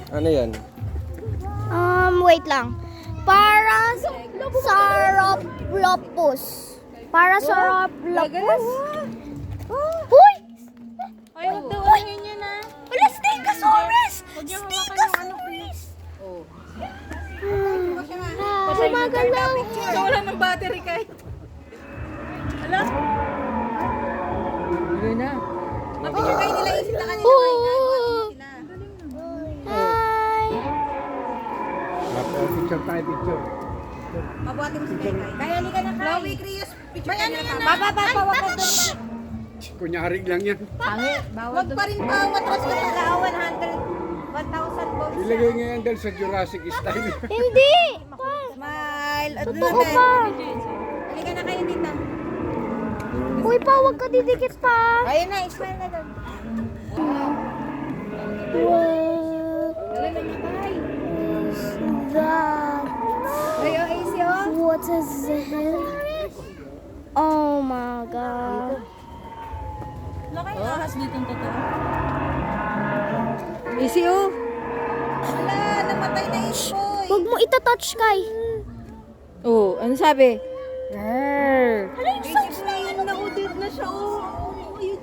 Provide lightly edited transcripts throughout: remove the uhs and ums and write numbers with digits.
Ano yan? Wait lang. Parasaurolophus. Parasaurolophus. Uy! Ay, huwag daw ano yun na. Wala, Stegosaurus! Stegosaurus! Oh. Patay na Gumagalaw. So, wala ng battery kay. Hala? Yun na. Mapicture kayo nila isip na kanila. Oh. Hi! Picture tayo, picture. Mabuhati mo si Kai. Kaya halika na Kai. Chloe, Krios, picture May ano kayo yan na. na? Wag ka doon. Kunyari lang yan. Pangit. Bawal Wag pa rin pa matras ka talaga. 1,000 volts. Ilagay nga yan dahil sa Jurassic style. Hindi! Smile. Totoo pa! Halika na kayo dito. Uy pa, huwag ka didikit pa! Ayun na, smile na doon. What Dali na niya Kai. is that? Ayo, easy oh. What is it? Oh my god. Laki na. Ahas dito ang totoo. Easy oh. Wala, namatay na ispoy. Huwag mo itatouch, Kai. Oh, ano sabi? Isip na yun, naudir na siya oh. Ayun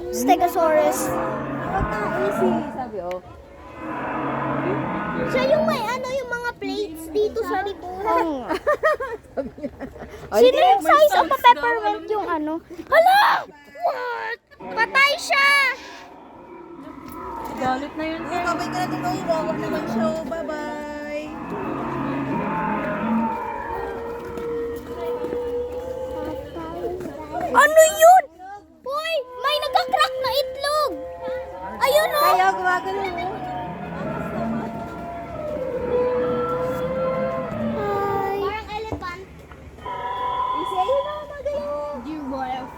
Stegosaurus. Wag na, easy. Sabi oh. Siya yung may ano, yung mga plates dito sa likod. Sino yung size of a peppermint yung ano? Hala! What? Patay siya! Galit na yun. Oh, babay ka na doon oh. Wawag naman siya oh. Bye-bye. Ano yun? Boy, may nagka-crack na itlog. Ayun o. Kaya gumagano oh. Hi. Parang elephant. Easy, ayun na, magaling. Giraffe.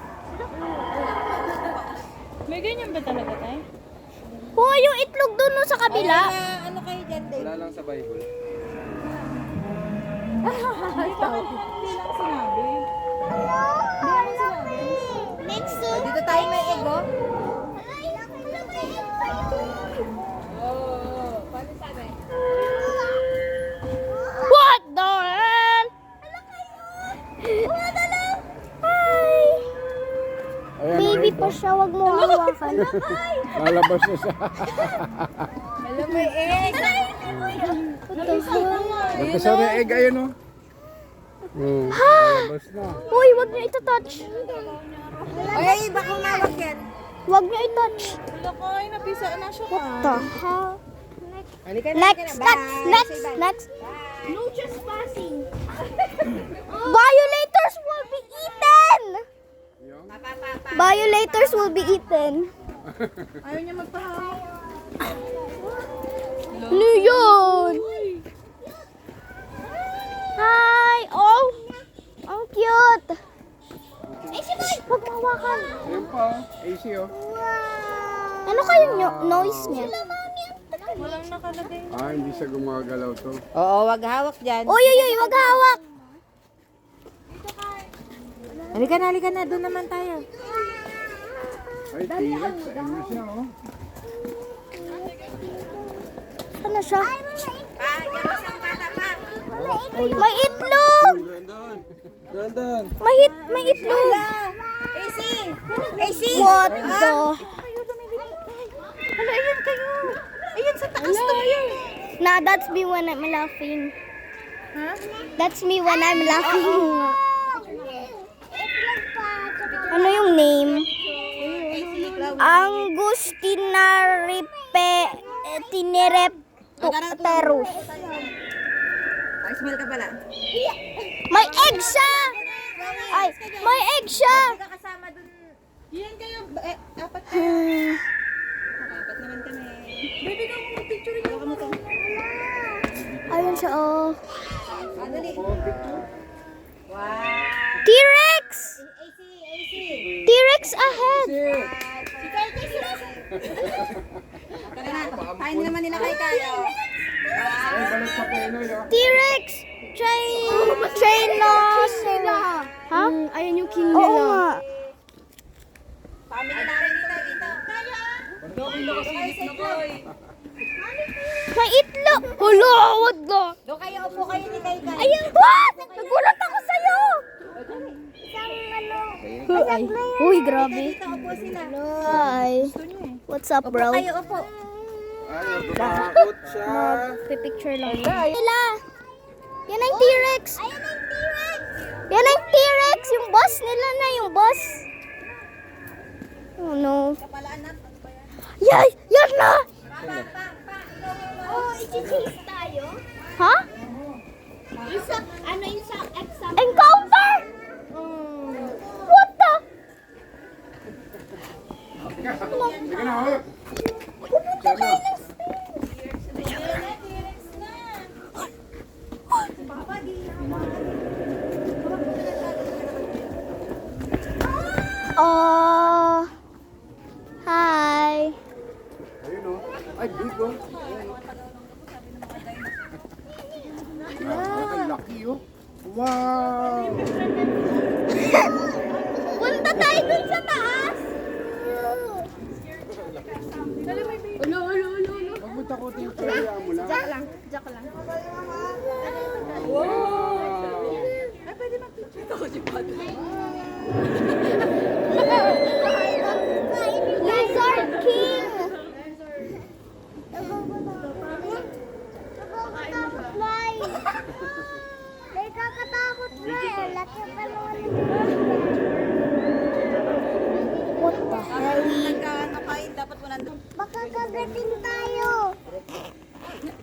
May ganyan ba talaga tayo? Boy, yung itlog dun no, sa kabila. Ano kayo dyan, Dave? Wala lang sa Bible. Hindi lang sinabi. Next Oh, dito tayo may egg oh. What the hell? Hi. Ayan, Baby pa siya, wag mo hawakan. lalabas na sa... Alam may egg. What the hell? Magkasa na egg, ayun o. Lalabas na. Uy, wag niyo ito-touch. Ay, baka umawag yan. Wag niyo i-touch. Wala ko ay napisa na siya What the hell? Halika na, Next, halika na. next, Bye. next, Say bye. next. No trespassing. Violators will be eaten. Violators will be eaten. Ayaw niya magpahawak. Ano yun? Hi! Oh! Ang cute! Ay, si Boy! Huwag mahawakan. Ayun pa, AC o. Ano kayong noise niya? Walang nakalagay. Hindi siya gumagalaw to. Oo, wag hawak dyan. Uy, uy, uy! Huwag hawak! Halika na. Doon naman tayo. Ay, T-Rex. Ayun na siya o. Ano siya? May itlog! Dandan. May itlog! AC! AC! What the? Hala, ayun kayo. Ayun sa taas to. Nah, that's me when I'm laughing. That's me when I'm laughing. Ano yung name? Angustinaripterus. Ay, smile ka pala. May egg siya! Ay, may egg siya! Kasama dun. Yan kayo. Apat Apat naman kami. Baby ka mo mag-picture niyo. Ayun siya, oh. Dali. Wow. T-Rex! AC. T-Rex ahead! Tara na. Kain naman nila kay Kayo. Ay, balik sa Pinoy o. T-Rex! Trinos! Ha? Ayan yung king Oo nga. Family namin dito. May itlog. Hala, wag na. Doon kayo, upo kayo ni Kay Kay. Ayun, what? Nagulat ako sa'yo. Ay. Uy, grabe. Dito, upo sila. Hi. What's up, bro? Kayo, upo. Ay, takot siya. Pipicture lang. Nila. Yan ang T-Rex. Yan ang T-Rex. Yung boss nila na, yung boss. Oh, no. Yay! Yan na! Oh, i-chase tayo. Ha? Encounter! What the? Sige na, oh. Sana. Hi. Ayun, oh. Ay, big, oh. Ang laki, oh. Wow! Punta tayo dun sa taas. Huwag mo takutin yung kaya mo lang. Joke lang. Wow! Lizard King. Nakakatakot na. Laki pa naman. What the hell? Nagkakapain, dapat mo nandun. Baka kagating tayo.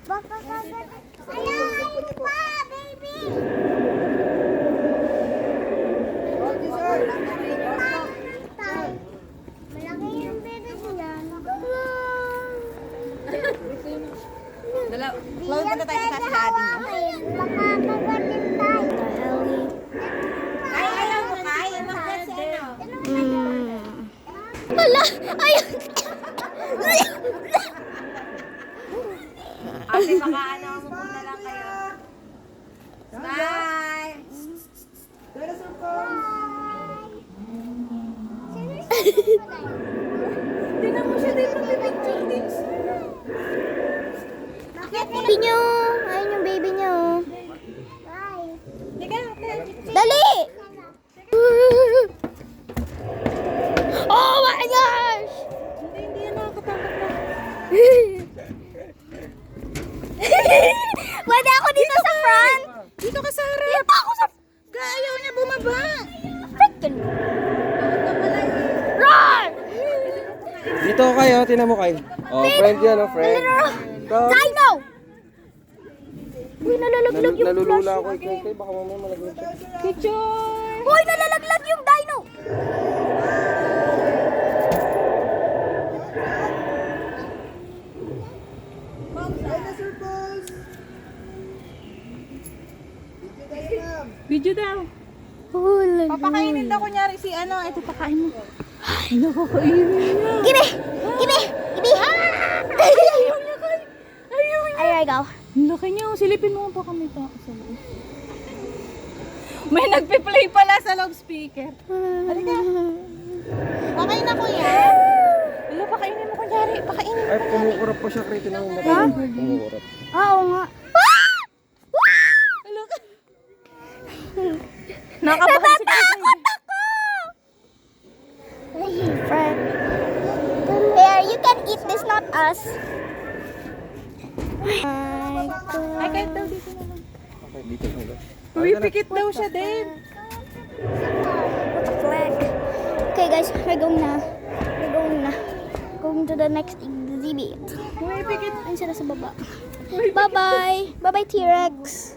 Baka kagating. Ayaw pa, baby. Malaki yung baby niya. Chloe, punta tayo sa daddy mo. Baka kagating tayo. Ay, ayaw mo, Kay. Umakit si ano. Hala! Ayun! Ate, baka ano, muna lang kayo. Bye! Tinan mo siya dito, pipicture din siya. Baby niyo! Ayun yung baby niyo. Tiga, Dali! Oh my gosh! hindi yan nakakatakot na. Pwede ako dito sa front? Dito ka sa harap. Dito ako sa... Ayaw niya bumaba. Freaking... Run! Dito kayo, tinan mo kayo. Oh, friend yan, oh, friend. Dino! Uy, nalalaglag yung Nalulula ako kay baka mamaya malaglag siya. Picture! Uy, nalalaglag yung dino! Video daw. Oh, Papakainin daw kunyari si ano. Ito, pakain mo. Ay, nakakainin niya. Gimme! Gimme! Gimme! Ayaw niya, Kay. Ayaw niya. There I go. Ang laki niya. Silipin mo pa kami sa loob. May nagpe-play pala sa loudspeaker. Halika. Pakain na kuya. Wala, pakainin mo kunyari. Pakainin mo. Ay, kumukurap pa siya, Kriti, na kumukurap. Oo nga. Nakabahan si Kay. Friend. Here, you can eat this, not us. Ay, kahit daw dito naman. Okay, dito na lang. Uy, pikit daw siya, Dave. What the flag? Okay, guys, we're going na. We're going na. Going to the next exhibit. Uy, pikit. Ayun sila sa baba. Bye-bye. Bye-bye, T-Rex.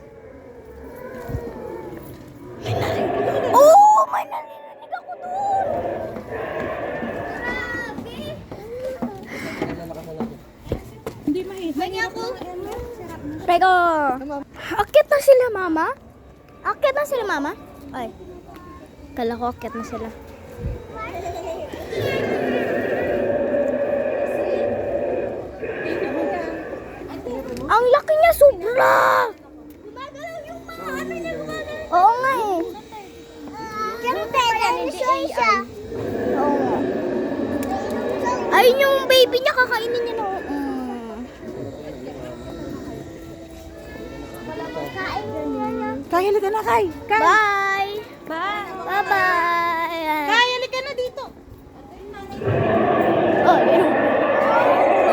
Oh, may narinig ako doon. Hindi mahirap. Rego. Akit na sila, mama. Akit na sila, mama. Ay. Kala ko akit na sila. Ang laki niya, sobra. Oo nga eh. Siyempre, dahil siya. Oo nga. Ayun yung baby niya, halika na, Kai. Kai. Bye! Bye. Bye-bye! Kai, halika na dito. Oh, yun.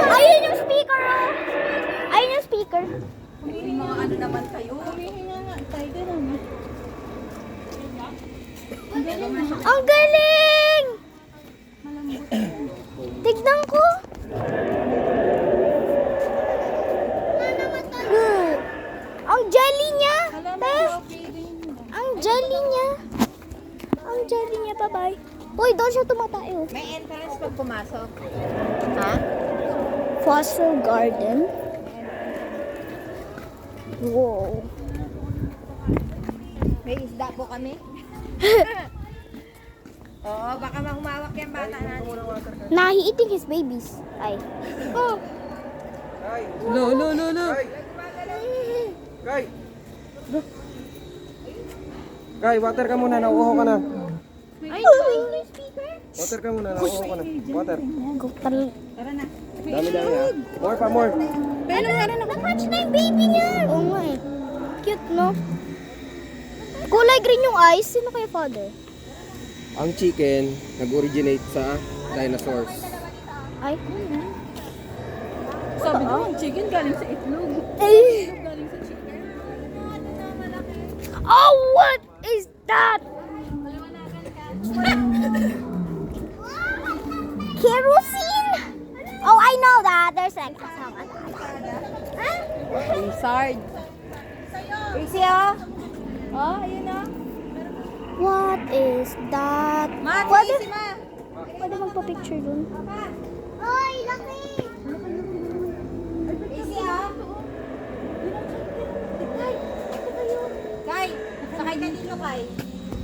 Ayun yung speaker, oh. Ayun yung speaker. Mga ano naman kayo. Humihinga nga. Tay, ganun. Ang galing! Tignan ko. Ang jelly niya. Te. Ang jelly niya. Ang jelly niya, bye-bye. Uy, doon siya tumatayo. May entrance pag pumasok. Ha? Fossil Garden. Wow. May isda po kami. Oo, baka mahumawak yung bata natin. Nah, he eating his babies. Ay. Oh. No. Kay! Kay, water ka muna, nauuho ka na. Ay, yung speaker. Water ka muna, nauuho ka na. Water. Gutal. Dami-dami ha. More pa, more. Pero na-catch na yung baby niya. Oo nga eh. Cute, no? Kulay green yung eyes. Sino kaya father? Ang chicken, nag-originate sa dinosaurs. Ay. Sabi ko, ang chicken galing sa itlog. Ay. Galing sa chicken. Oh, what is that? Kerosene? Oh, I know that. There's like some. Lizard. Easy oh. Oh, ayun oh. What is that? Ma, Pwede, easy ma. pwede magpa-picture dun. Ay, laki! Easy oh. Kai, sakay ka dito Kai.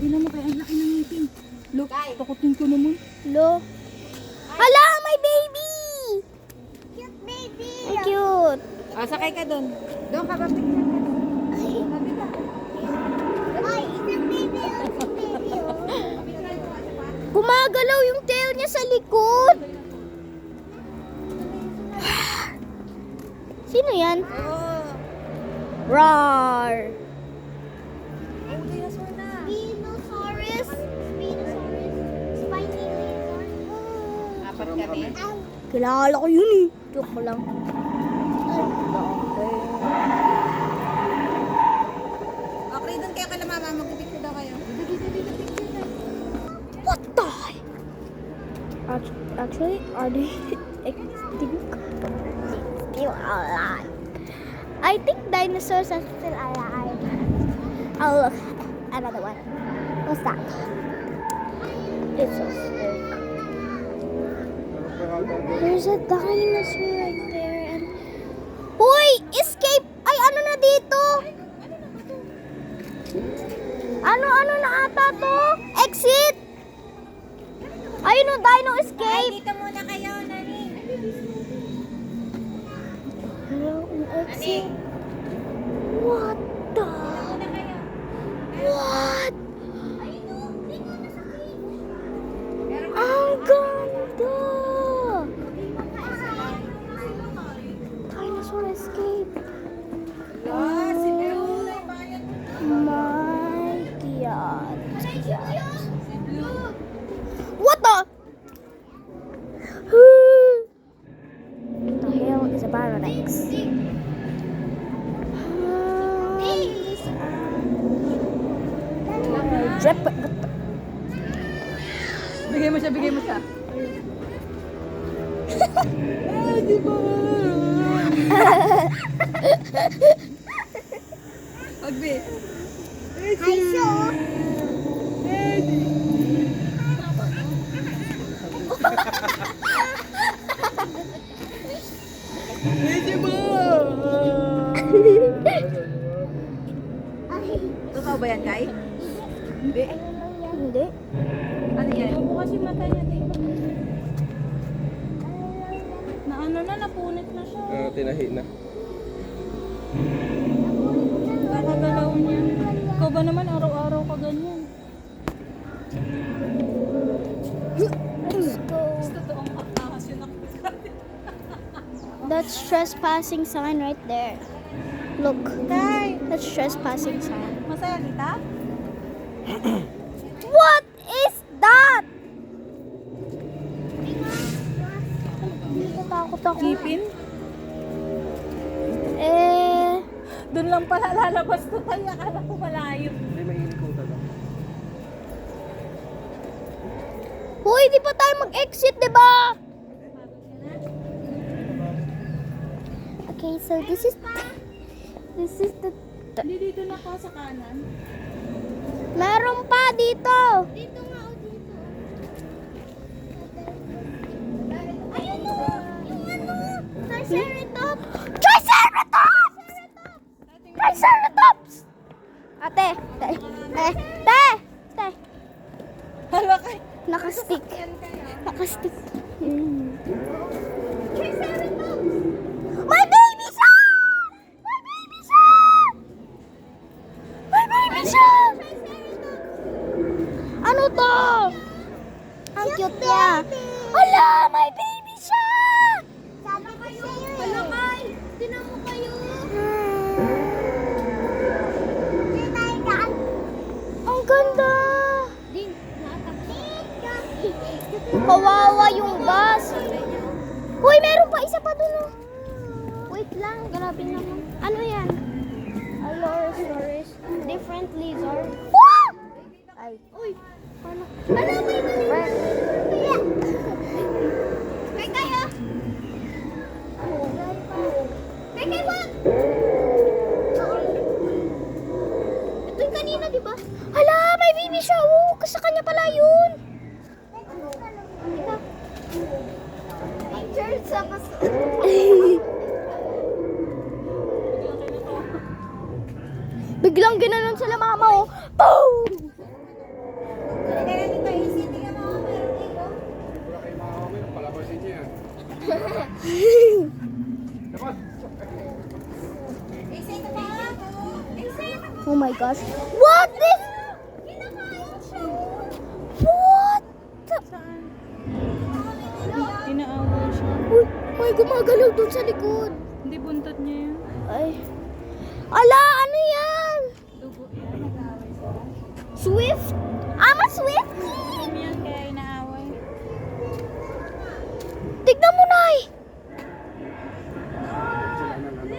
Tingnan mo kaya ang laki ng ngipin. Look, Kai. takutin ko naman. Lo. Hala, my baby! Cute baby! Ang cute. Oh, sakay ka doon. Doon ka ba picture ka? Ay, isang baby. Isang baby. Gumagalaw yung tail niya sa likod. Sino yan? Oo. Roar! Oh, dinosaur na. Spinosaurus. Spinosaurus. Spiny lizard. Apat kami. Kilala ko yun eh. Joke ko lang. Okay, doon kayo kala mama. Magpipicture daw kayo. What the heck? Actually, are they extinct? Still alive. I think dinosaurs are still alive. Oh look, another one. What's that? It's so sick. There's a dinosaur right there and... Hoy! Escape! Ay, ano na dito? Ano na ata to? Exit! Ayun o, dino Ay, escape! dito muna kayo, Nani. Hello, exit. What the? Muna kayo. What? Meron Ang ganda! Dinosaur escape. Ah, si Blue. My God. What the? The hell is a Baronex? Drip. Bigay mo siya. Agbe. Hi, so. Totoo ba yan, Kai? Hindi. Hindi. Ano yan? Opo kasi mata niya, tingnan. Na ano na, napunit na siya. Tinahi na. Kakagalaw niya. Ikaw ba naman araw-araw ka ganyan? Let's go. Totoong ahas yun ako. That's trespassing sign right there. Look. Kai, That's trespassing sign. Masaya kita? What is that? Natatakot ako. Ngipin? Doon lang pala lalabas to tayo. Akala ko malayo. Hindi, mainit ko talaga. Hoy, di pa tayo mag-exit, di ba? Okay, so this is the Hindi dito na ako sa kanan. meron pa dito. Dito nga o dito. Ayun o, yung ano, Triceratops. Triceratops! Triceratops! Ate, te. Hala kay. Nakastick. Nakastick. Triceratops! My baby shark! My baby shark! My baby shark! Ano to? Ang cute niya. Hala, my baby shark! Sabi ko sa'yo eh. Hala, Kai. Tinan mo kayo. Ang ganda. Kawawa yung bus. Hoy, meron pa isa pa dun. Oh. Wait lang, grabe naman. Ano yan? Allosaurus. Different lizard. Wow! Ay. Uy. Ano? Ano may mali? Kay kayo. Kay kayo ba? Ito yung kanina, di ba? Hala, may baby siya. Oh, sa kanya pala yun. Picture sa Biglang ginanon sila mama, oh. Boom! Halika na dito, Isi. Tingnan mo, meron dito. Wala kayo makakawin. Palabasin niya yan. Dapat. Isi, ito pa. Isi. Oh my gosh. What is? Kinakain siya. What? Inaaway siya. Uy, may gumagalaw dun sa likod. Hindi buntot niya yun. Ay. Ala, ano yan? Dugo yan. Nag-aaway sila. Swift? I'm a Swift? Team yan kaya inaaway. Tignan mo, Nay. Sila ng ano.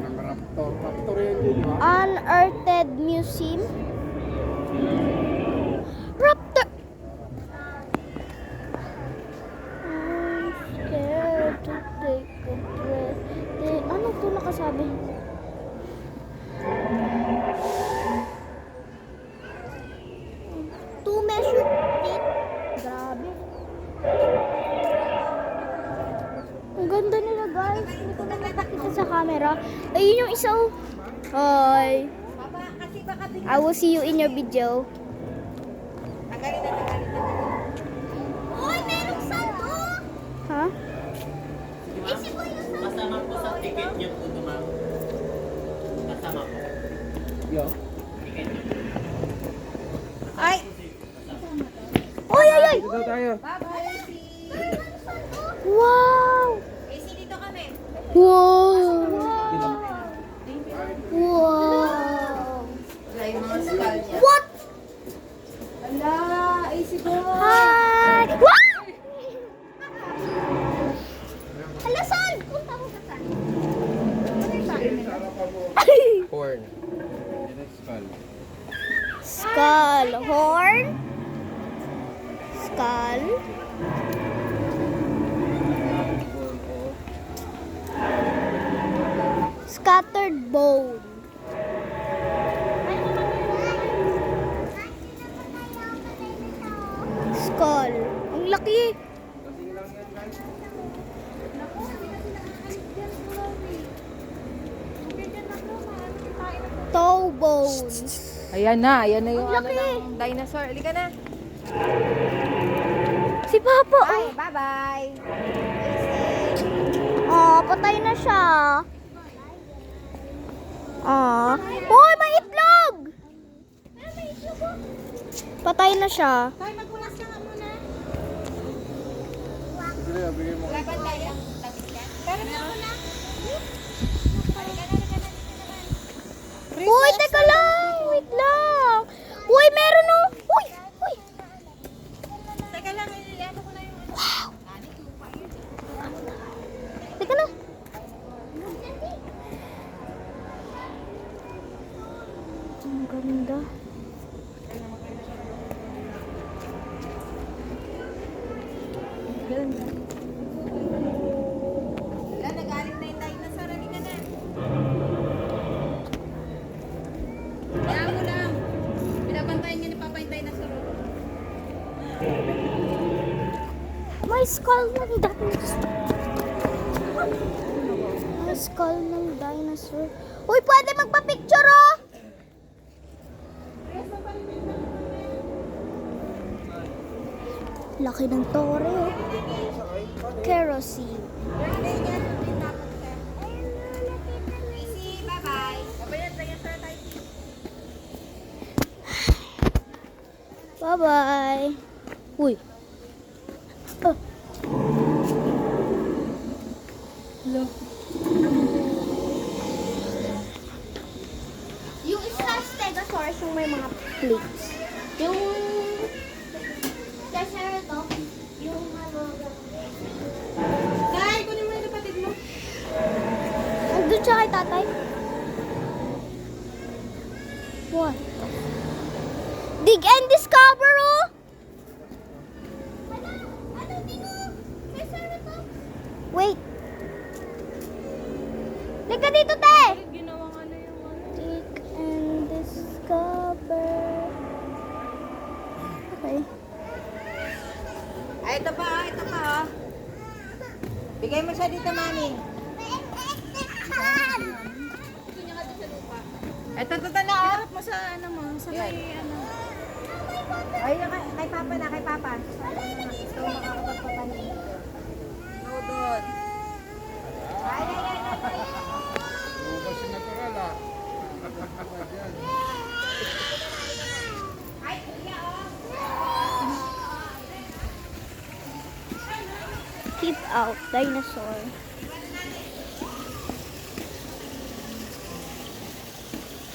Ng raptor. Raptor yan din, di ba? Unearthed Museum. Raptor. I'm scared to take a breath. Ano to nakasabi? To measure it. Grabe. Ang ganda nila, guys. Hindi ko na nakakita sa camera. Ayun yung isa. Oh. Hi. Baba, kasi baka bigla. I will see you in your video. Tanggalin na, tanggalin na. Hoy, merong sando! Ha? Isi ko yung sando. Kasama po sa ticket niyo po dumang. Kasama po. Yo. Ticket niyo. Ay! Oy, ay, ay! Dito daw tayo. Bye-bye, Isi. Wow! Isi, dito kami. Wow! Wow! Ay, mga skull niya. What? Ala, Isi ko. Hi! What? Hala, saan? Punta ko sa saan? Corn. Ito skull. Skull. Horn? Skull? Scattered bone. Skull. Ang laki. Toe bones. Ayan na yung Ang laki. dinosaur. Halika na. Si Papa, oh. Ay, bye-bye. Oh, patay na siya. Ah. Hoy, may itlog! Patay na siya. Tay, magpunas ka nga muna. Sige, bigay mo. Laban tayo. Tapos ka. Pero meron na. Halika na, halika na, halika naman. May skull ng dinosaur. May skull ng dinosaur. Uy, pwede magpa-picture, oh! Laki ng tore, oh. Kerosene. Easy, bye-bye. Bye-bye. Uy. Oh. Yung isa stegosaurus yung may mga plates. Yung Triceratops, yung Tay, kunin mo yung kapatid mo. andun siya kay tatay. What? Dig and discover, oh! Ano, Triceratops? Wait. Liga dito, te! Ginawa nga na yung ano. Dig and discover. Okay. Ay, ito pa, oh. Bigay mo siya dito, mami. Ito na, oh. Harap mo sa ano mo, sa may ano. Ay, kay Papa na, kay Papa. Ito, makakapagpapanin. No, doon. Ay. Lumabas yung natural ah. Keep out, dinosaur.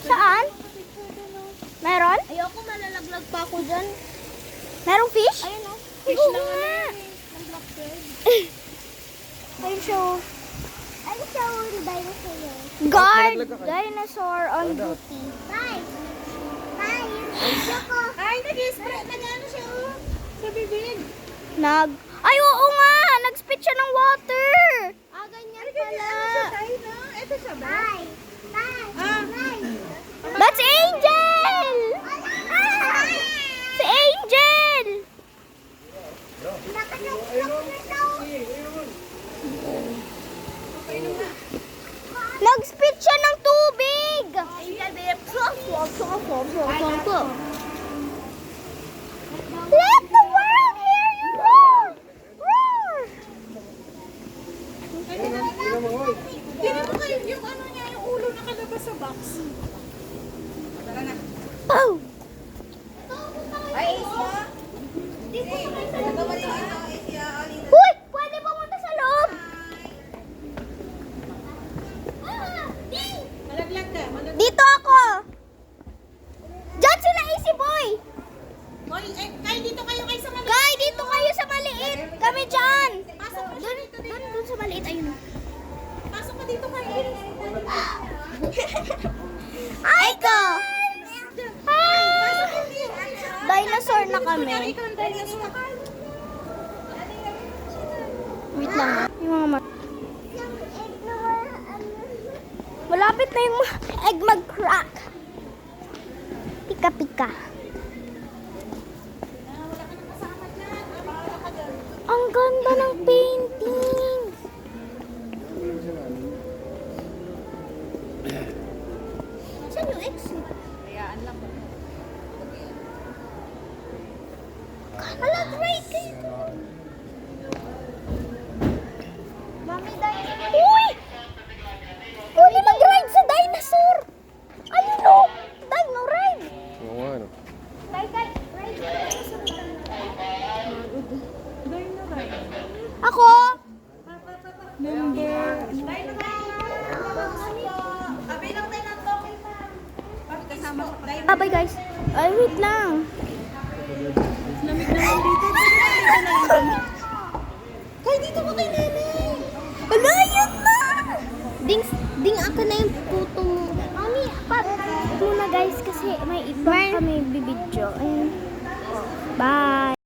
Saan? Meron? Ayoko, malalaglag pa ako dyan. Merong fish? Ayun o. Fish Oo lang nga. Ayun siya. Ayun siya the dinosaur. Guard dinosaur on duty. Bye. Bye. Ay, nag-ano siya, oh. Sa bibig. Ay, oo nga! Nag-spit siya ng water! Ah, ganyan pala. Tay, no? Ito siya ba? Bye. Bye. Ah. That's Angel! Si Angel! Nag-spit siya ng tubig! Let the world hear you roar! Roar! Tingnan mo kayo yung ano niya, yung ulo nakalabas sa box. Pow! Ay, Ace mo. Ito ba rin ito, Ace? Uy! Pwede pumunta sa loob! Malaglag ka. Dito ako! Diyan sila, Easy Boy! Hoy, kayo dito kayo sa maliit. Kay, dito kayo sa maliit! Kami dyan! Doon sa maliit, ayun. Pasok ka dito kayo. Ay ko! Dinosaur na kami. Ikaw ang dinosaur. Wait lang. Yung mga malapit na yung egg mag-crack. Pika-pika. Ang ganda ng painting. Saan yung exit? Hala, right kayo. Mami, dinosaur. Uy! Pwede mag-ride sa dinosaur. Ayun o. Dino ride. Oo nga, ano. Ako? Bye guys. Ay, wait lang. Lamig naman dito. Kay dito ko kay Nene. Ala, yun na! Ding ako na yung puto mo. Mami, muna guys kasi may iba kami bibidyo. Ayun. Bye!